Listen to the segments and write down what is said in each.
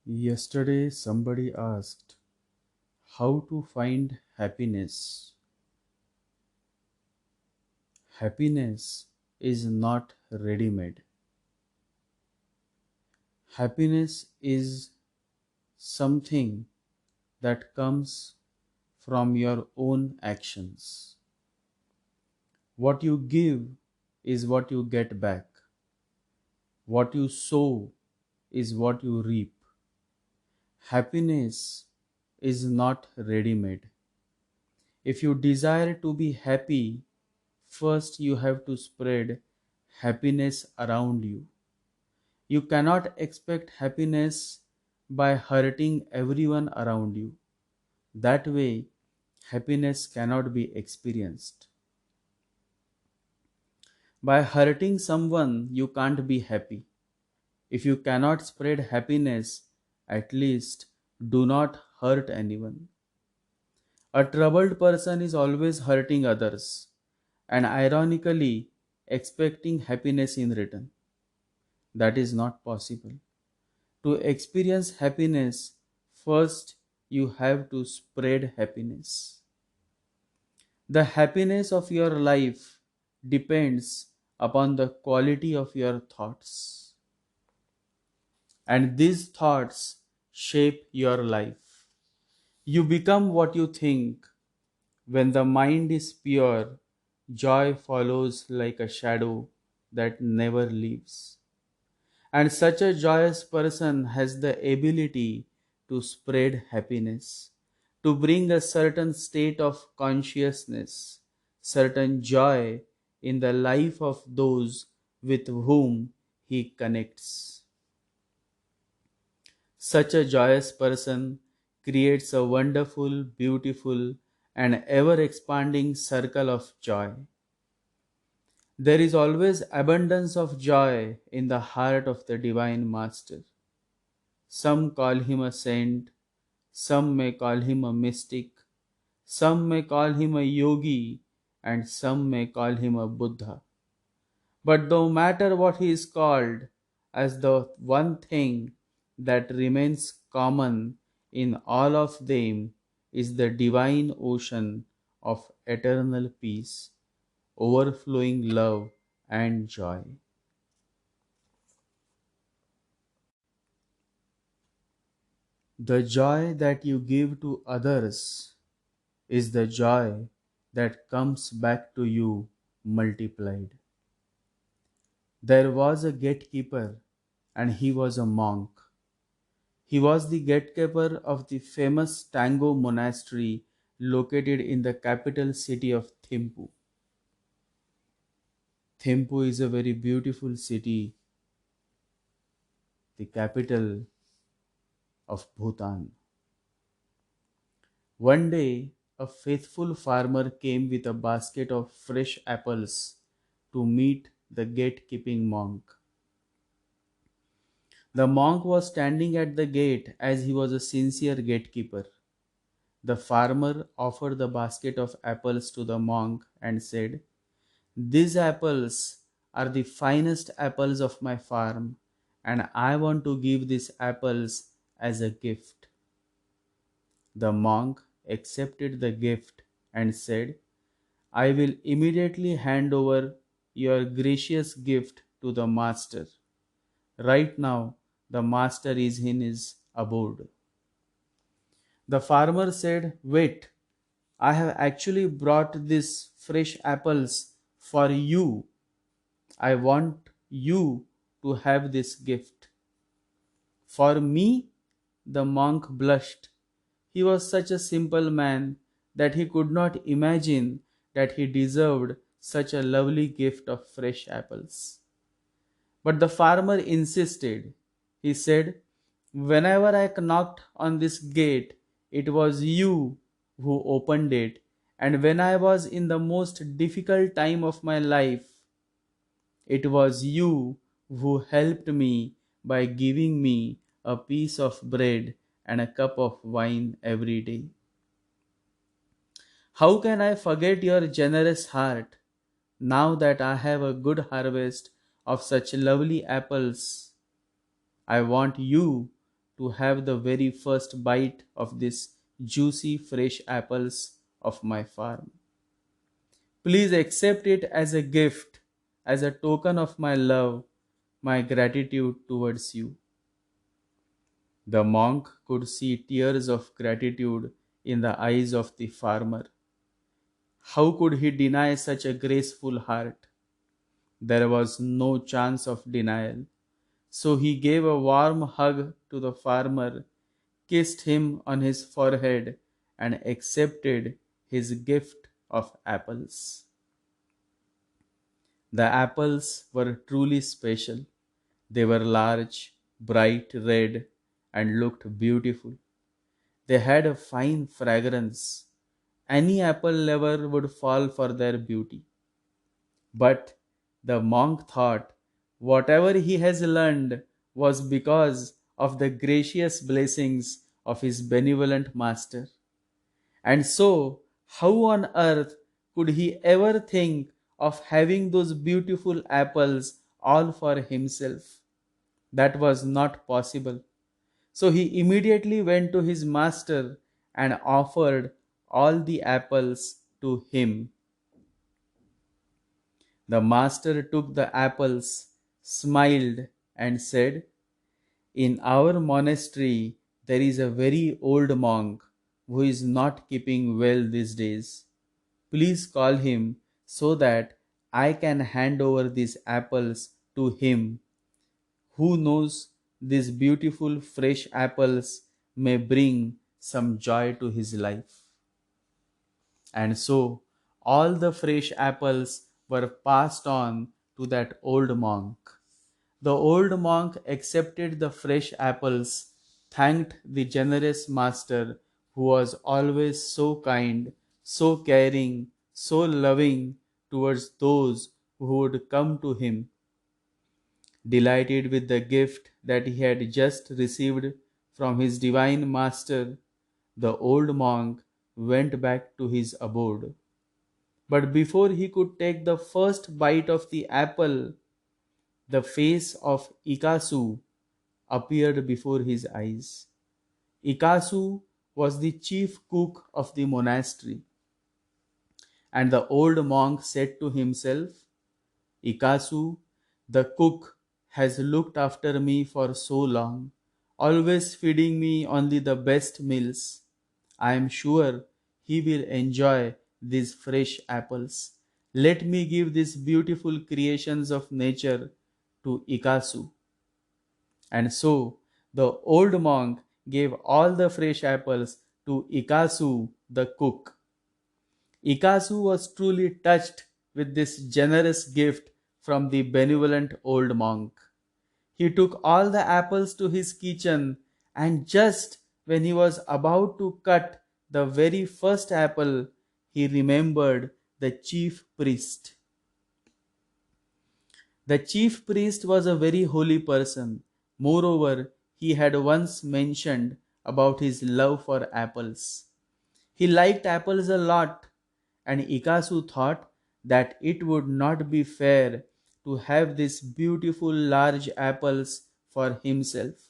Yesterday, somebody asked how to find happiness. Happiness is not ready made. Happiness is something that comes from your own actions. What you give is what you get back. What you sow is what you reap. Happiness is not ready made. If you desire to be happy, first you have to spread happiness around you. You cannot expect happiness by hurting everyone around you. That way, happiness cannot be experienced. By hurting someone, you can't be happy. If you cannot spread happiness, at least do not hurt anyone. A troubled person is always hurting others and ironically expecting happiness in return. That is not possible. To experience happiness, first you have to spread happiness. The happiness of your life depends upon the quality of your thoughts. And these thoughts shape your life. You become what you think. When the mind is pure, joy follows like a shadow that never leaves. And such a joyous person has the ability to spread happiness, to bring a certain state of consciousness, certain joy in the life of those with whom he connects. Such a joyous person creates a wonderful, beautiful, and ever expanding circle of joy. There is always abundance of joy in the heart of the Divine Master. Some call him a saint, some may call him a mystic, some may call him a yogi, and some may call him a Buddha. But no matter what he is called, as the one thing that remains common in all of them is the divine ocean of eternal peace, overflowing love and joy. The joy that you give to others is the joy that comes back to you multiplied. There was a gatekeeper, and he was a monk. He was the gatekeeper of the famous Tango monastery located in the capital city of Thimphu. Thimphu is a very beautiful city, the capital of Bhutan. One day, a faithful farmer came with a basket of fresh apples to meet the gatekeeping monk. The monk was standing at the gate as he was a sincere gatekeeper. The farmer offered the basket of apples to the monk and said, "These apples are the finest apples of my farm, and I want to give these apples as a gift." The monk accepted the gift and said, "I will immediately hand over your gracious gift to the master. Right now, the master is in his abode." The farmer said, "Wait, I have actually brought these fresh apples for you. I want you to have this gift." "For me?" The monk blushed. He was such a simple man that he could not imagine that he deserved such a lovely gift of fresh apples. But the farmer insisted. He said, "Whenever I knocked on this gate, it was you who opened it, and when I was in the most difficult time of my life, it was you who helped me by giving me a piece of bread and a cup of wine every day. How can I forget your generous heart now that I have a good harvest of such lovely apples? I want you to have the very first bite of this juicy fresh apples of my farm. Please accept it as a gift, as a token of my love, my gratitude towards you." The monk could see tears of gratitude in the eyes of the farmer. How could he deny such a graceful heart? There was no chance of denial. So he gave a warm hug to the farmer, kissed him on his forehead, and accepted his gift of apples. The apples were truly special. They were large, bright red, and looked beautiful. They had a fine fragrance. Any apple lover would fall for their beauty. But the monk thought whatever he has learned was because of the gracious blessings of his benevolent master. And so, how on earth could he ever think of having those beautiful apples all for himself? That was not possible. So he immediately went to his master and offered all the apples to him. The master took the apples, smiled, and said, "In our monastery there is a very old monk who is not keeping well these days. Please call him so that I can hand over these apples to him. Who knows, these beautiful fresh apples may bring some joy to his life." And so all the fresh apples were passed on to that old monk. The old monk accepted the fresh apples, thanked the generous master who was always so kind, so caring, so loving towards those who would come to him. Delighted with the gift that he had just received from his divine master, the old monk went back to his abode. But before he could take the first bite of the apple, the face of Ikasu appeared before his eyes. Ikasu was the chief cook of the monastery, and the old monk said to himself, "Ikasu, the cook, has looked after me for so long, always feeding me only the best meals. I am sure he will enjoy these fresh apples. Let me give these beautiful creations of nature to Ikasu." And so the old monk gave all the fresh apples to Ikasu the cook. Ikasu was truly touched with this generous gift from the benevolent old monk. He took all the apples to his kitchen, and just when he was about to cut the very first apple, he remembered the chief priest. The chief priest was a very holy person. Moreover, he had once mentioned about his love for apples. He liked apples a lot, and Ikasu thought that it would not be fair to have these beautiful large apples for himself.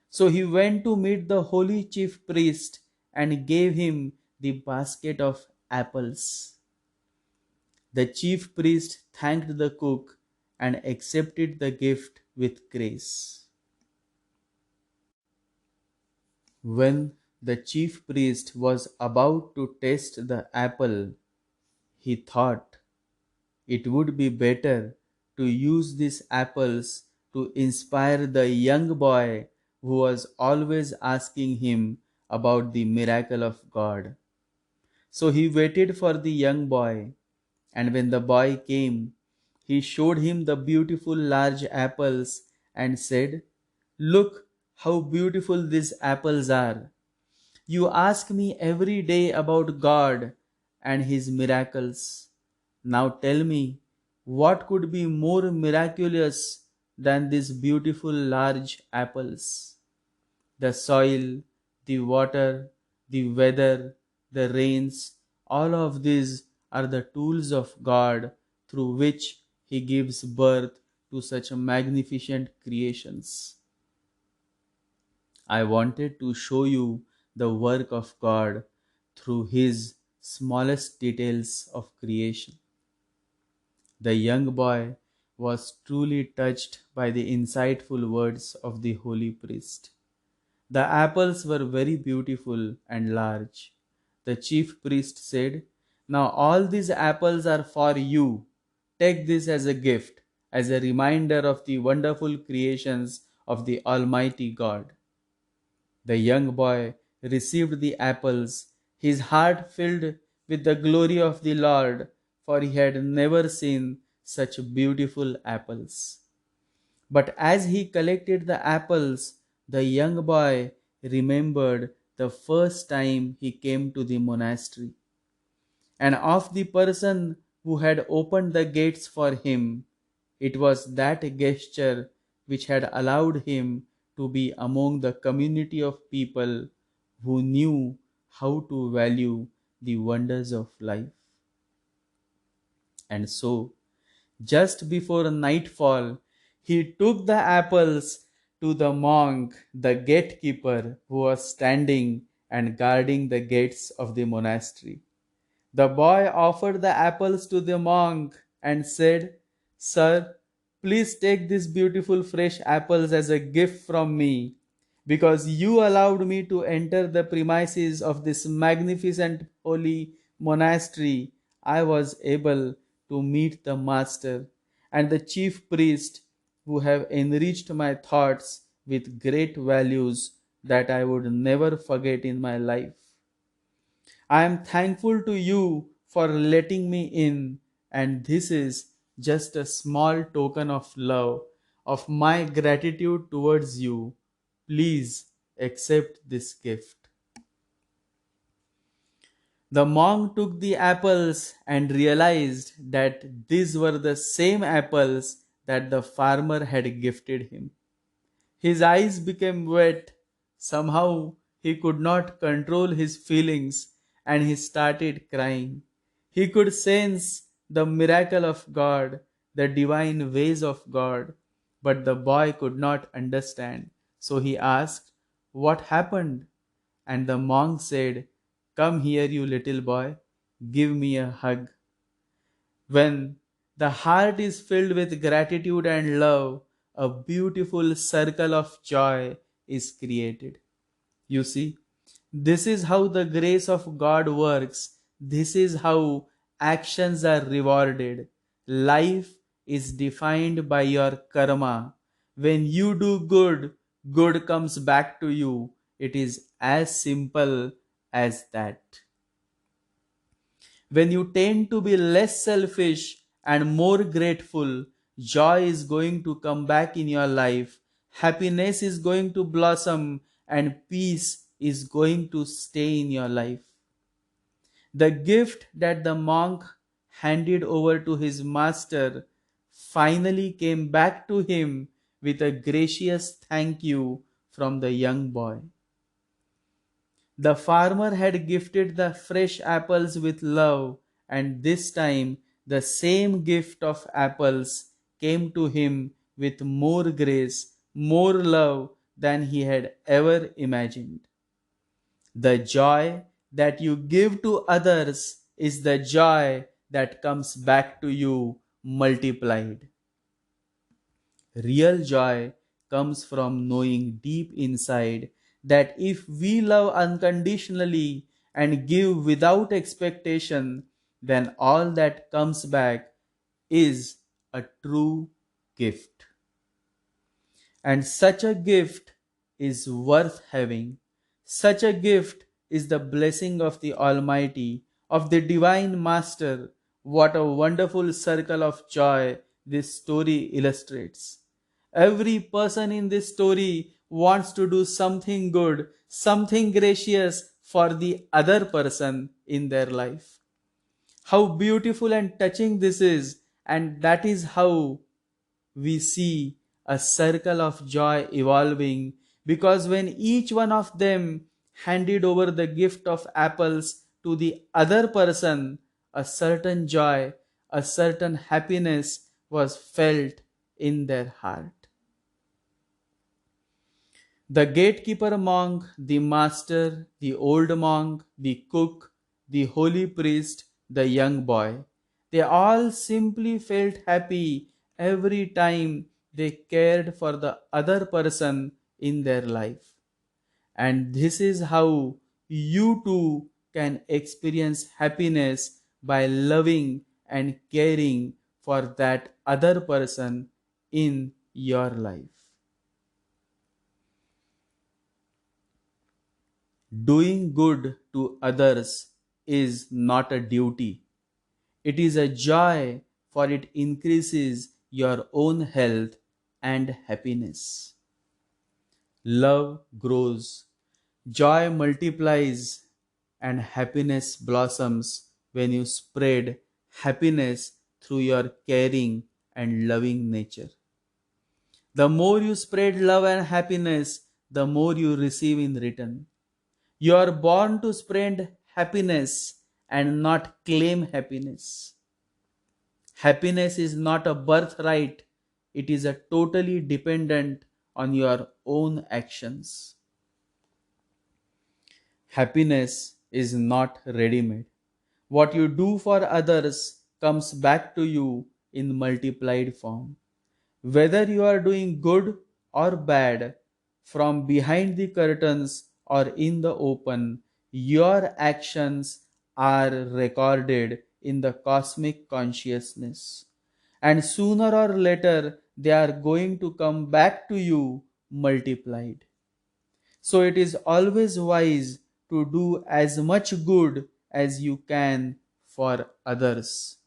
So he went to meet the holy chief priest and gave him the basket of apples. The chief priest thanked the cook and accepted the gift with grace. When the chief priest was about to taste the apple, he thought it would be better to use these apples to inspire the young boy who was always asking him about the miracle of God. So he waited for the young boy, and when the boy came, he showed him the beautiful large apples and said, "Look how beautiful these apples are. You ask me every day about God and His miracles. Now tell me, what could be more miraculous than these beautiful large apples? The soil, the water, the weather, the rains, all of these are the tools of God through which He gives birth to such magnificent creations. I wanted to show you the work of God through His smallest details of creation. The young boy was truly touched by the insightful words of the holy priest. The apples were very beautiful and large. The chief priest said, "Now all these apples are for you. Take this as a gift, as a reminder of the wonderful creations of the Almighty God." The young boy received the apples, his heart filled with the glory of the Lord, for he had never seen such beautiful apples. But as he collected the apples, the young boy remembered the first time he came to the monastery, and of the person who had opened the gates for him. It was that gesture which had allowed him to be among the community of people who knew how to value the wonders of life. And so, just before nightfall, he took the apples to the monk, the gatekeeper, who was standing and guarding the gates of the monastery. The boy offered the apples to the monk and said, "Sir, please take these beautiful fresh apples as a gift from me. Because you allowed me to enter the premises of this magnificent holy monastery, I was able to meet the master and the chief priest who have enriched my thoughts with great values that I would never forget in my life. I am thankful to you for letting me in, and this is just a small token of love, of my gratitude towards you. Please accept this gift." The monk took the apples and realized that these were the same apples that the farmer had gifted him. His eyes became wet. Somehow he could not control his feelings and he started crying. He could sense the miracle of God, the divine ways of God, but the boy could not understand. So he asked, "What happened?" And the monk said, "Come here, you little boy, give me a hug." When the heart is filled with gratitude and love, a beautiful circle of joy is created. You see, this is how the grace of God works. This is how actions are rewarded. Life is defined by your karma. When you do good, good comes back to you. It is as simple as that. When you tend to be less selfish and more grateful, joy is going to come back in your life. Happiness is going to blossom and peace is going to stay in your life. The gift that the monk handed over to his master finally came back to him with a gracious thank you from the young boy. The farmer had gifted the fresh apples with love, and this time the same gift of apples came to him with more grace, more love than he had ever imagined. The joy that you give to others is the joy that comes back to you multiplied. Real joy comes from knowing deep inside that if we love unconditionally and give without expectation, then all that comes back is a true gift. And such a gift is worth having. Such a gift is the blessing of the Almighty, of the Divine Master. What a wonderful circle of joy this story illustrates. Every person in this story wants to do something good, something gracious for the other person in their life. How beautiful and touching this is, and that is how we see a circle of joy evolving, because when each one of them handed over the gift of apples to the other person, a certain joy, a certain happiness was felt in their heart. The gatekeeper monk, the master, the old monk, the cook, the holy priest, the young boy, they all simply felt happy every time they cared for the other person in their life. And this is how you too can experience happiness by loving and caring for that other person in your life. Doing good to others is not a duty, it is a joy, for it increases your own health and happiness. Love grows, joy multiplies, and happiness blossoms when you spread happiness through your caring and loving nature. The more you spread love and happiness, the more you receive in return. You are born to spread happiness and not claim happiness. Happiness is not a birthright, it is a totally dependent on your own actions. Happiness is not ready made. What you do for others comes back to you in multiplied form. Whether you are doing good or bad, from behind the curtains or in the open, your actions are recorded in the cosmic consciousness. And sooner or later, they are going to come back to you multiplied. So it is always wise to do as much good as you can for others,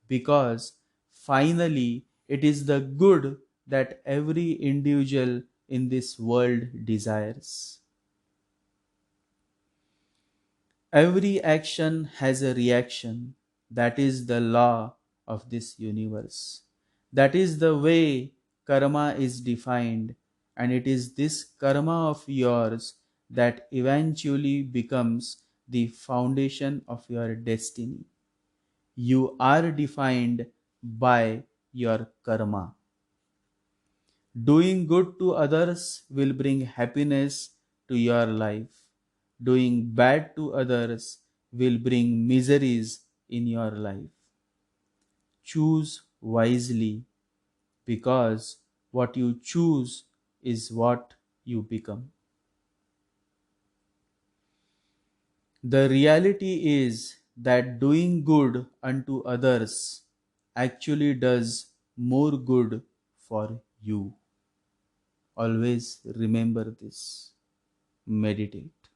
because finally it is the good that every individual in this world desires. Every action has a reaction. That is the law of this universe. That is the way karma is defined, and it is this karma of yours that eventually becomes the foundation of your destiny. You are defined by your karma. Doing good to others will bring happiness to your life. Doing bad to others will bring miseries in your life. Choose wisely, because what you choose is what you become. The reality is that doing good unto others actually does more good for you. Always remember this. Meditate.